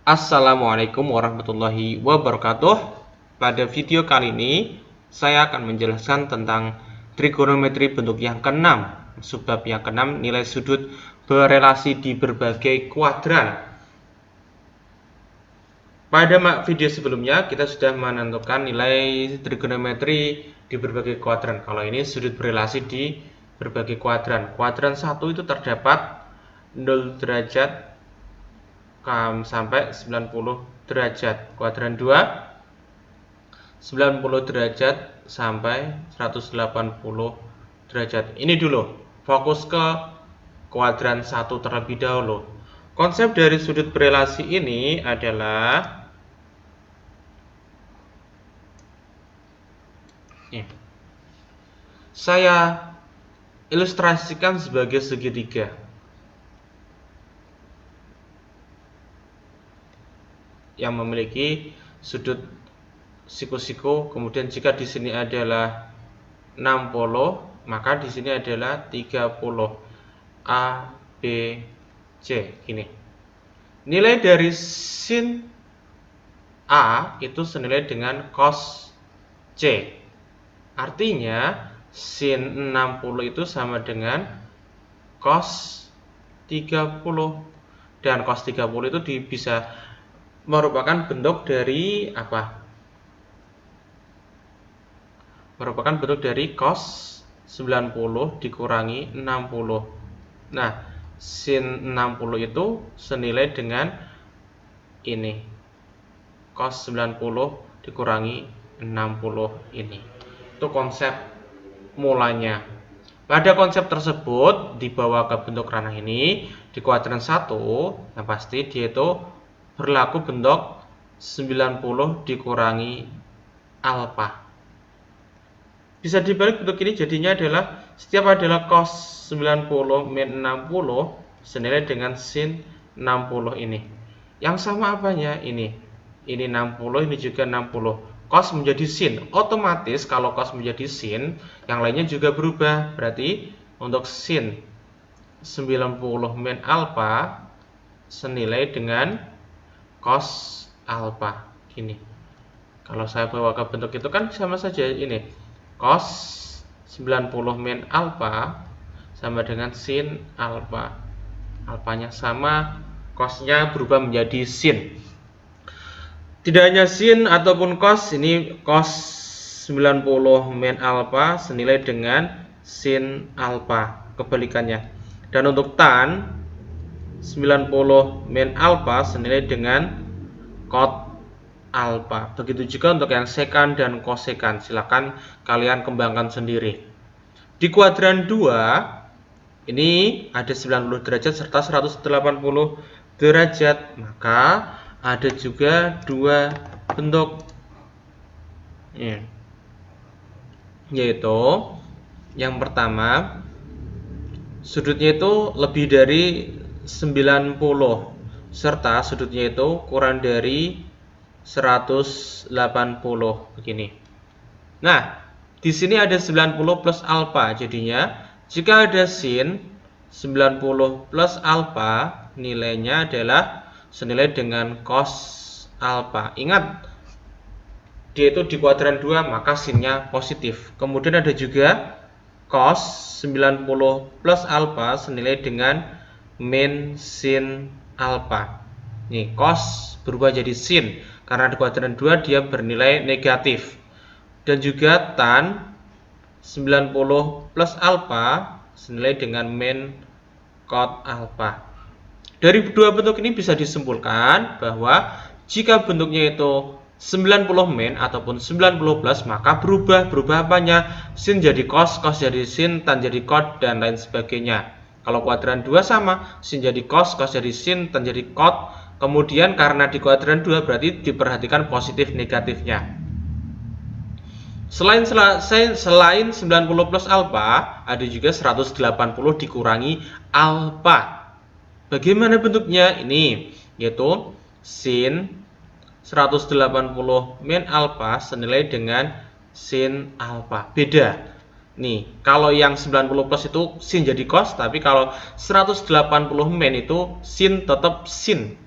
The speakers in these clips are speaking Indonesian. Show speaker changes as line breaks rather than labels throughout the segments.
Assalamualaikum warahmatullahi wabarakatuh. Pada video kali ini saya akan menjelaskan tentang trigonometri bentuk yang keenam, subbab yang keenam, nilai sudut berelasi di berbagai kuadran. Pada video sebelumnya kita sudah menentukan nilai trigonometri di berbagai kuadran. Kalau ini sudut berelasi di berbagai kuadran. Kuadran 1 itu terdapat 0 derajat sampai 90 derajat. Kuadran 2 90 derajat sampai 180 derajat. Ini dulu, fokus ke kuadran 1 terlebih dahulu. Konsep dari sudut berelasi ini adalah saya ilustrasikan sebagai segitiga. Yang memiliki sudut siku-siku, kemudian jika di sini adalah 60, maka di sini adalah 30. A, B, C, gini. Nilai dari sin A itu senilai dengan cos C. Artinya sin 60 itu sama dengan cos 30. Dan cos 30 itu bisa merupakan bentuk dari apa? Merupakan bentuk dari cos 90 dikurangi 60. Nah, sin 60 itu senilai dengan ini, cos 90 dikurangi 60 ini. Itu konsep mulanya. Pada konsep tersebut dibawa ke bentuk ranah ini di kuadran 1, yang pasti dia itu berlaku bentuk 90 dikurangi alfa. Bisa dibalik bentuk ini, jadinya adalah setiap adalah cos 90 min 60 senilai dengan sin 60 ini. Yang sama apanya? Ini 60, ini juga 60. Cos menjadi sin. Otomatis kalau cos menjadi sin, yang lainnya juga berubah. Berarti untuk sin 90 min alfa senilai dengan cos alfa. Gini. Kalau saya bawa ke bentuk itu kan sama saja ini. Cos 90 min alfa sama dengan sin alfa. Alfanya sama, cosnya berubah menjadi sin. Tidak hanya sin ataupun cos, ini cos 90 min alfa senilai dengan sin alfa, kebalikannya. Dan untuk tan 90 min alfa senilai dengan cot alfa. Begitu juga untuk yang sekan dan kosekan. Silakan kalian kembangkan sendiri. Di kuadran 2 ini ada 90 derajat serta 180 derajat. Maka ada juga dua bentuk, yaitu yang pertama sudutnya itu lebih dari 90 serta sudutnya itu kurang dari 180 begini. Nah, di sini ada 90 plus alfa, jadinya jika ada sin 90 plus alfa nilainya adalah senilai dengan cos alfa. Ingat, dia itu di kuadran 2 maka sinnya positif. Kemudian ada juga cos 90 plus alfa senilai dengan min sin alfa. Nih, cos berubah jadi sin karena di kuadran 2 dia bernilai negatif. Dan juga tan 90 plus alfa senilai dengan min cot alfa. Dari dua bentuk ini bisa disimpulkan bahwa jika bentuknya itu 90 min ataupun 90 plus, maka berubah apanya? Sin jadi cos, cos jadi sin, tan jadi cot, dan lain sebagainya. Kalau kuadran 2 sama, sin jadi cos, cos jadi sin, tan jadi cot. Kemudian karena di kuadran 2 berarti diperhatikan positif negatifnya. Selain 90 plus alfa, ada juga 180 dikurangi alfa. Bagaimana bentuknya? Ini yaitu sin 180 min alfa senilai dengan sin alfa. Beda. Nih, kalau yang 90 plus itu sin jadi cos, tapi kalau 180 min itu sin tetap sin.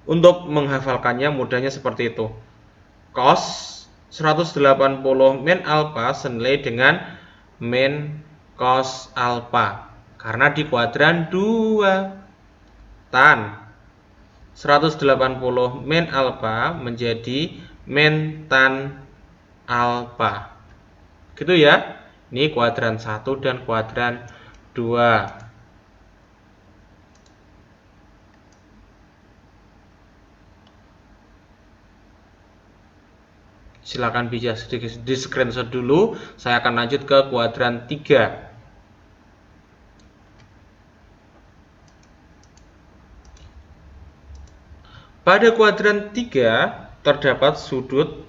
Untuk menghafalkannya mudahnya seperti itu. Cos 180 min alpha senilai dengan min cos alpha. Karena di kuadran 2. Tan 180 min alpha menjadi min tan alpha. Gitu ya. Ini kuadran 1 dan kuadran 2. Silakan bisa di screenshot dulu. Saya akan lanjut ke kuadran 3. Pada kuadran 3 terdapat sudut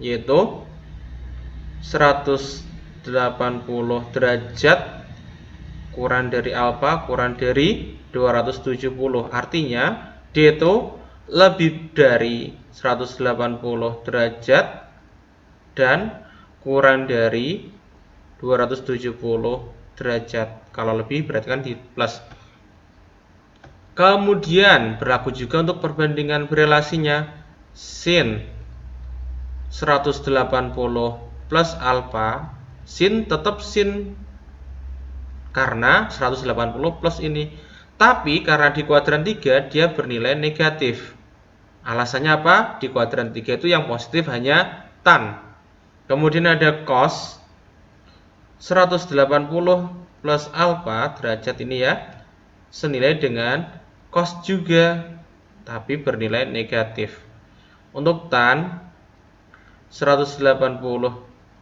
yaitu 180 derajat kurang dari alfa kurang dari 270. Artinya D itu lebih dari 180 derajat dan kurang dari 270 derajat. Kalau lebih berarti kan di plus. Kemudian berlaku juga untuk perbandingan berelasinya. Sin 180 plus alfa, sin tetap sin karena 180 plus ini. Tapi karena di kuadran 3 dia bernilai negatif. Alasannya apa? Di kuadran 3 itu yang positif hanya tan. Kemudian ada cos 180 plus alfa derajat ini ya, senilai dengan cos juga, tapi bernilai negatif. Untuk tan 180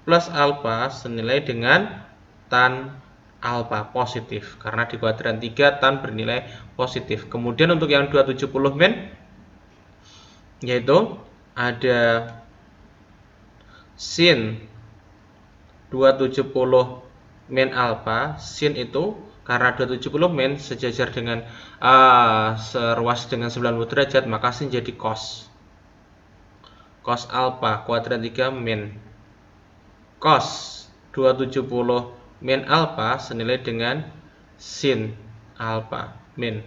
plus alfa senilai dengan tan alfa positif, karena di kuadran 3 tan bernilai positif. Kemudian untuk yang 270 min, yaitu ada sin 270 min alfa. Sin itu karena 270 min sejajar dengan seruas dengan 90 derajat, maka sin jadi cos. Cos alfa kuadran 3 min. Cos 270 min alfa senilai dengan sin alfa min.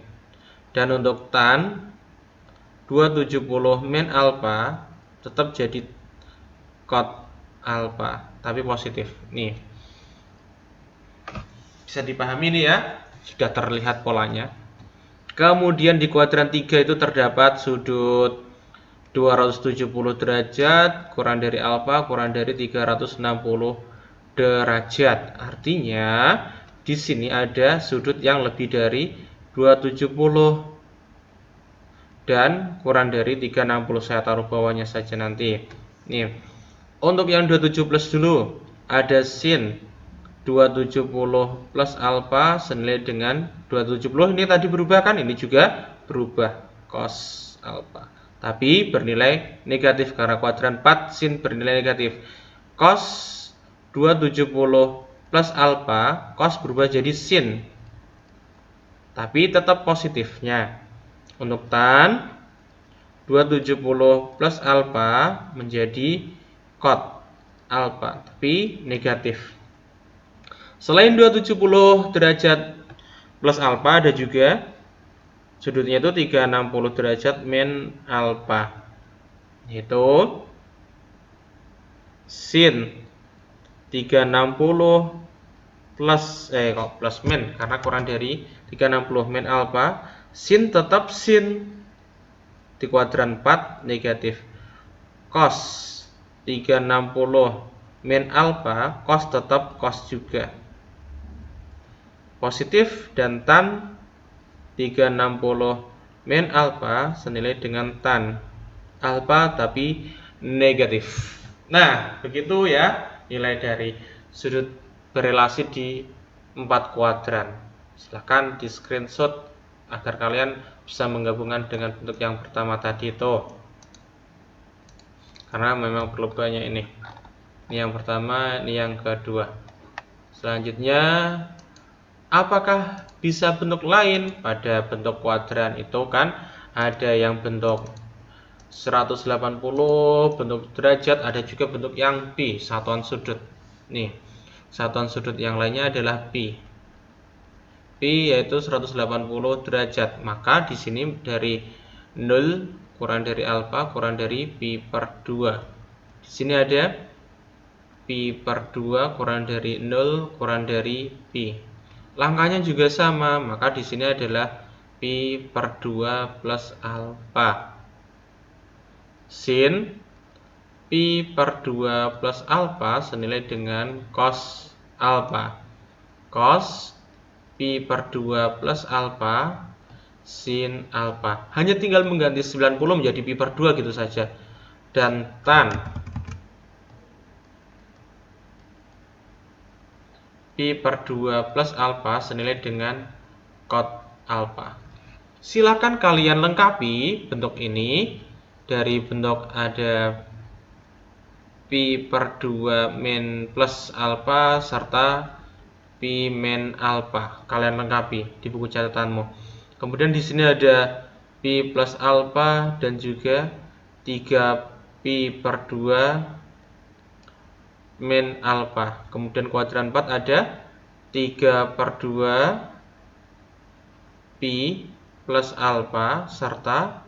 Dan untuk tan 270 min alfa tetap jadi cot alfa, tapi positif. Nih. Bisa dipahami nih ya, sudah terlihat polanya. Kemudian di kuadran 3 itu terdapat sudut 270 derajat kurang dari alfa kurang dari 360 derajat. Artinya di sini ada sudut yang lebih dari 270 dan kurang dari 360. Saya taruh bawahnya saja nanti. Nih. Untuk yang 27 plus dulu, ada sin 270 plus alfa senilai dengan 270. Ini tadi berubah kan? Ini juga berubah, cos alfa. Tapi bernilai negatif karena kuadran 4 sin bernilai negatif. Cos 270 plus alfa, cos berubah jadi sin. Tapi tetap positifnya. Untuk tan 270 plus alfa menjadi cot alfa, tapi negatif. Selain 270 derajat plus alfa, ada juga sudutnya itu 360 derajat min alfa, yaitu sin 360 plus plus min karena kurang dari 360 min alfa. Sin tetap sin, di kuadran 4 negatif. Cos 360 min alfa, cos tetap cos juga positif. Dan tan 360 min alfa senilai dengan tan alfa tapi negatif. Nah, begitu ya nilai dari sudut berelasi di 4 kuadran. Silahkan di screenshot agar kalian bisa menggabungkan dengan bentuk yang pertama tadi itu, karena memang perlu banyak ini yang pertama, ini yang kedua. Selanjutnya, apakah bisa bentuk lain? Pada bentuk kuadran itu kan ada yang bentuk 180 bentuk derajat, ada juga bentuk yang pi, satuan sudut. Nih, satuan sudut yang lainnya adalah pi. Pi yaitu 180 derajat. Maka di sini dari 0 kurang dari alfa kurang dari pi per 2. Di sini ada pi per 2 kurang dari 0 kurang dari pi. Langkahnya juga sama, maka di sini adalah pi per 2 plus alfa. Sin pi per 2 plus alfa senilai dengan cos alfa. Cos pi per 2 plus alfa sin alfa. Hanya tinggal mengganti 90 menjadi pi per 2 gitu saja. Dan tan pi per 2 plus alfa senilai dengan cot alfa. Silakan kalian lengkapi bentuk ini dari bentuk ada pi per 2 min plus alfa serta pi min alfa. Kalian lengkapi di buku catatanmu. Kemudian di sini ada pi plus alfa dan juga 3 pi per 2 min alfa. Kemudian kuadran 4 ada 3 per 2 pi plus alfa serta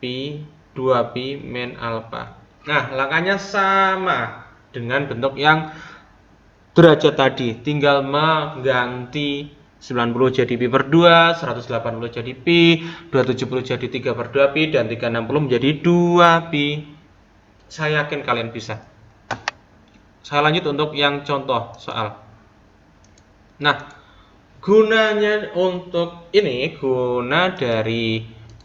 pi 2 pi min alfa. Nah, langkahnya sama dengan bentuk yang derajat tadi, tinggal mengganti 90 jadi pi per 2, 180 jadi pi, 270 jadi 3 per 2 pi, dan 360 menjadi 2 pi. Saya yakin kalian bisa. Saya lanjut untuk yang contoh soal. Nah, gunanya untuk ini, guna dari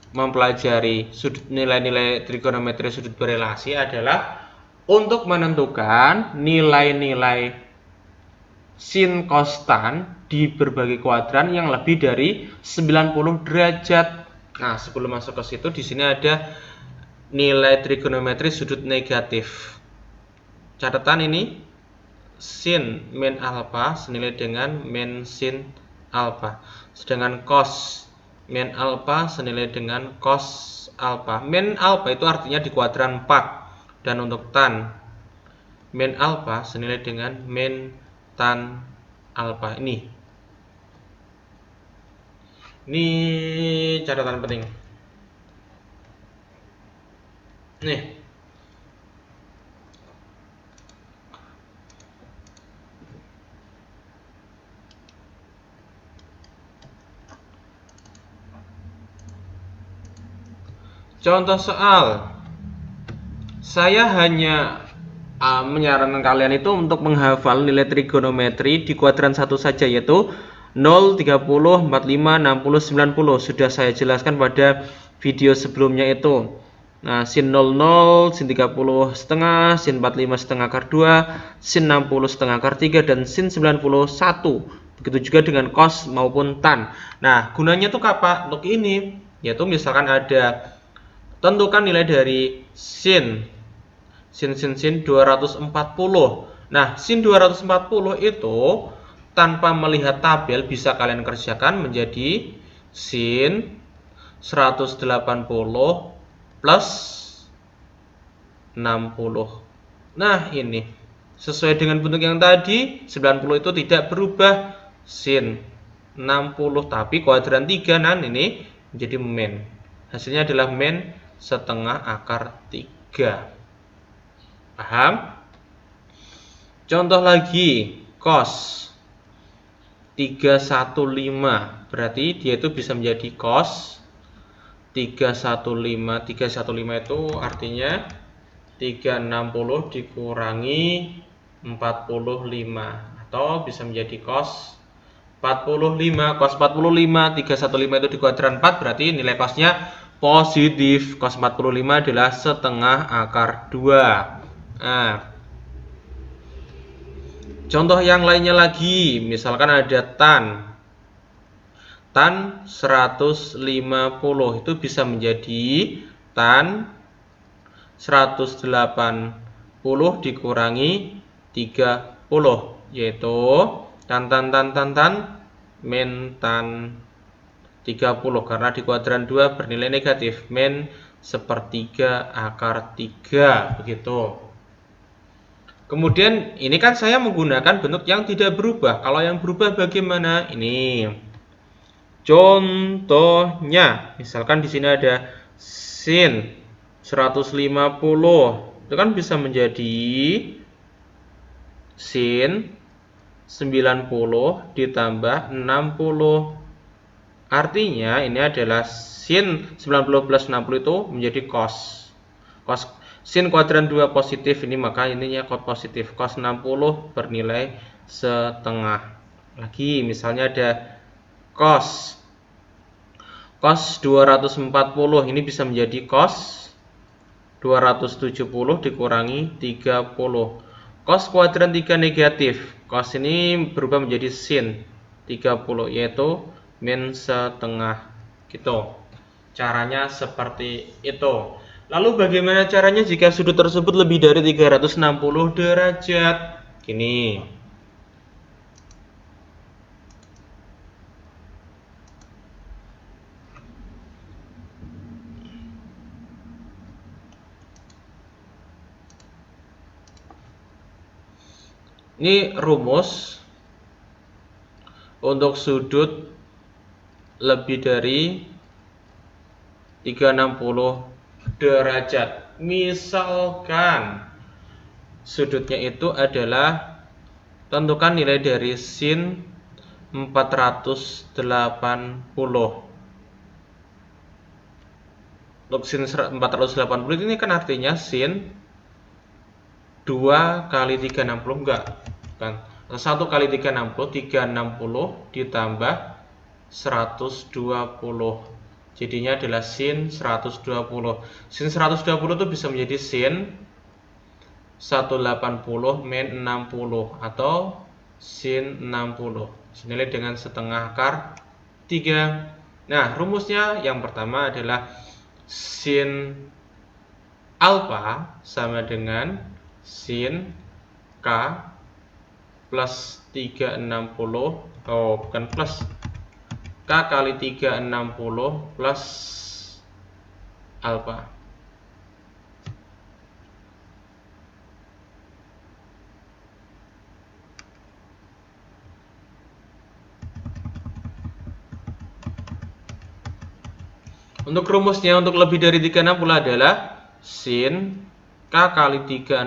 mempelajari nilai-nilai trigonometri sudut berelasi adalah untuk menentukan nilai-nilai sin cos tan di berbagai kuadran yang lebih dari 90 derajat. Nah, sebelum masuk ke situ, di sini ada nilai trigonometri sudut negatif. Catatan ini, sin min alfa senilai dengan min sin alfa. Sedangkan cos min alfa senilai dengan cos alfa. Min alfa itu artinya di kuadran 4. Dan untuk tan min alfa senilai dengan min tan alfa. Ini catatan penting. Nih. Contoh soal. Saya hanya menyarankan kalian itu untuk menghafal nilai trigonometri di kuadran 1 saja, yaitu 0, 30, 45, 60, 90. Sudah saya jelaskan pada video sebelumnya itu. Nah, sin 00, sin 30 setengah, sin 45 setengah akar 2, sin 60 setengah akar 3, dan sin 91. Begitu juga dengan cos maupun tan. Nah, gunanya tuh apa? Untuk ini, yaitu misalkan ada, tentukan nilai dari sin 240. Nah, sin 240 itu tanpa melihat tabel bisa kalian kerjakan menjadi sin 180 plus 60. Nah, ini sesuai dengan bentuk yang tadi, 90 itu tidak berubah, sin 60, tapi kuadran 3, nah ini menjadi min. Hasilnya adalah min setengah akar 3. Paham? Contoh lagi, cos 315. Berarti dia itu bisa menjadi cos 315. 315 itu artinya 360 dikurangi 45. Atau bisa menjadi cos 45. Cos 45, 315 itu di kuadran 4, berarti nilai cosnya positif. Cos 45 adalah setengah akar 2. Nah, contoh yang lainnya lagi, misalkan ada tan 150 itu bisa menjadi tan 180 dikurangi 30, yaitu tan min tan 30, karena di kuadran 2 bernilai negatif, min 1/3 akar 3, begitu. Kemudian ini kan saya menggunakan bentuk yang tidak berubah. Kalau yang berubah bagaimana? Ini contohnya, misalkan di sini ada sin 150 itu kan bisa menjadi sin 90 ditambah 60. Artinya ini adalah sin 90 plus 60 itu menjadi cos. Sin kuadran 2 positif ini, maka ininya cos positif. Cos 60 bernilai setengah. Lagi misalnya ada cos 240 ini bisa menjadi cos 270 dikurangi 30. Cos kuadran 3 negatif. Cos ini berubah menjadi sin 30, yaitu min setengah. Gitu. Caranya seperti itu. Lalu bagaimana caranya jika sudut tersebut lebih dari 360 derajat? Gini. Ini rumus untuk sudut lebih dari 360 derajat. Misalkan sudutnya itu adalah, tentukan nilai dari sin 480. Untuk sin 480 ini kan artinya sin 2 kali 360, enggak kan, 1 kali 360 ditambah 120, jadinya adalah sin 120. Sin 120 itu bisa menjadi sin 180 min 60 atau sin 60 senilai dengan setengah akar 3. Nah, rumusnya yang pertama adalah sin alfa sama dengan sin K plus 360, bukan plus, K kali 360 plus alfa. Untuk rumusnya untuk lebih dari 360 adalah sin K kali 360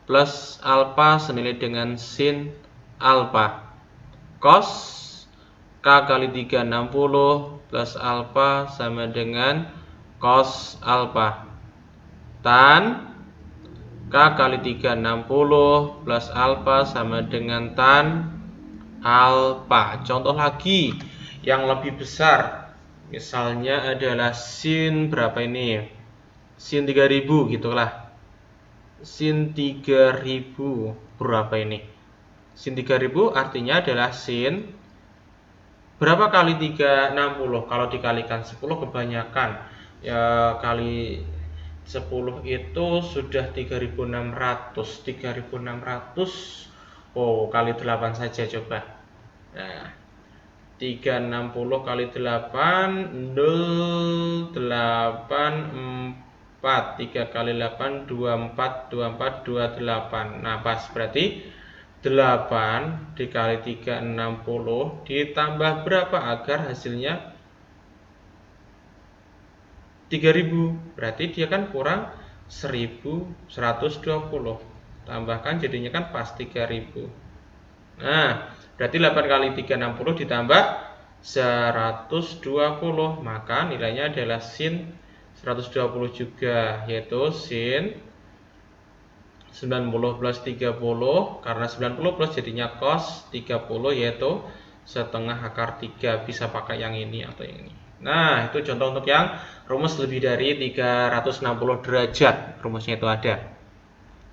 plus alfa senilai dengan sin alfa. Cos K kali 360 plus alfa sama dengan cos alfa. Tan K kali 360 plus alfa sama dengan tan alfa. Contoh lagi yang lebih besar. Misalnya adalah sin berapa ini? Sin 3000 gitulah. Sin 3000 berapa ini? Sin 3000 artinya adalah sin berapa kali 360? Kalau dikalikan 10 kebanyakan. Ya kali 10 itu sudah 3600. 3600. Oh, kali 8 saja coba. Nah, 360 kali 8 084, 3 kali 8 24, 28. Nah, pas berarti 8 dikali 360 ditambah berapa agar hasilnya 3000. Berarti dia kan kurang 1120. Tambahkan jadinya kan pas 3000. Nah, berarti 8 kali 360 ditambah 120, maka nilainya adalah sin 120 juga, yaitu sin 90 plus 30, karena 90 plus jadinya cos 30, yaitu setengah akar 3. Bisa pakai yang ini atau yang ini. Nah, itu contoh untuk yang rumus lebih dari 360 derajat. Rumusnya itu ada.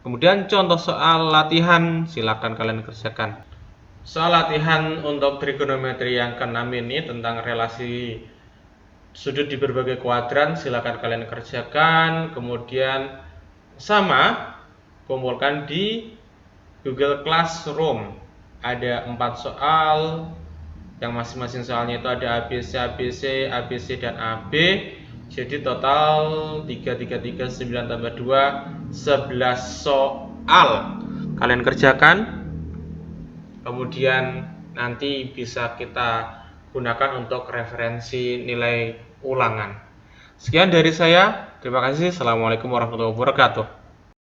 Kemudian contoh soal latihan, silakan kalian kerjakan. Soal latihan untuk trigonometri yang ke-6 ini tentang relasi sudut di berbagai kuadran, silakan kalian kerjakan. Kemudian sama, kumpulkan di Google Classroom. Ada 4 soal, yang masing-masing soalnya itu ada ABC, ABC, ABC, dan AB. Jadi total 3, 3, 3, 9 tambah 2, 11 soal. Kalian kerjakan. Kemudian nanti bisa kita gunakan untuk referensi nilai ulangan. Sekian dari saya. Terima kasih. Assalamualaikum warahmatullahi wabarakatuh.